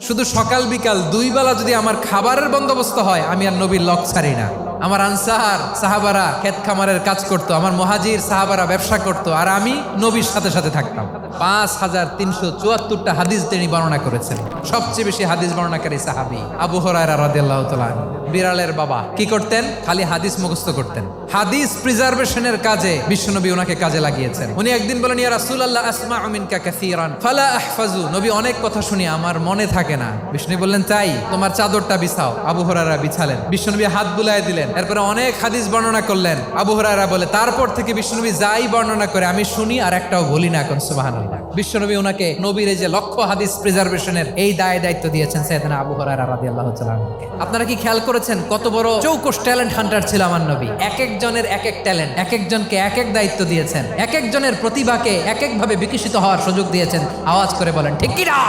শুধু সকাল বিকাল দুই বেলা যদি আমার খাবারের বন্দোবস্ত হয়, আমি আর নবীর লক ছাড়ি না। আমার আনসার সাহাবারা ক্ষেত খামারের কাজ করতো, আমার মুহাজির সাহাবারা ব্যবসা করতো, আর আমি নবীর সাথে সাথে থাকতাম। 5374টা হাদিস তিনি বর্ণনা করেছেন। সবচেয়ে বেশি হাদিস বর্ণনাকারী সাহাবী আবু হুরায়রা রাদিয়াল্লাহু তাআলা আনহু। বিড়ালের বাবা কি করতেন? খালি হাদিস মুখস্থ করতেন। হাদিস প্রিজার্ভেশনের কাজে বিশ্বনবী ওনাকে কাজে লাগিয়েছেন। উনি একদিন বলেন, ইয়া রাসূলুল্লাহ আসমাউ মিনকা কাসীরান ফালা আহফাজু। নবী, অনেক কথা শুনি, আমার মনে থাকে না। বিষ্ণু বললেন, তাই তোমার চাদরটা বিছাও। আবু হুরায়রা বিছালেন। বিশ্বনবী হাত বুলায় দিলেন। এরপরে অনেক হাদিস বর্ণনা করলেন। আবু হুরায়রা বলে, তারপর থেকে বিশ্বনবী যাই বর্ণনা করে আমি শুনি আর একটাও বলি না। এখন সুবহানাল্লাহ। বিশ্বনবী ওনাকে নবীর এই যে লক্ষ হাদিস প্রিজার্ভেশনের এই দায়িত্ব দিয়েছেন সাইয়েদনা আবু হুরায়রা রাদিয়াল্লাহু তাআলা আনহুকে। আপনারা কি খেয়াল করেছেন কত বড় চৌকস ট্যালেন্ট হান্টার ছিল আমার নবী? এক একজনের এক এক ট্যালেন্ট, এক একজনকে এক এক দায়িত্ব দিয়েছেন, এক একজনের প্রতিভাকে এক একভাবে বিকশিত হওয়ার সুযোগ দিয়েছেন। আওয়াজ করে বলেন ঠিক কি না?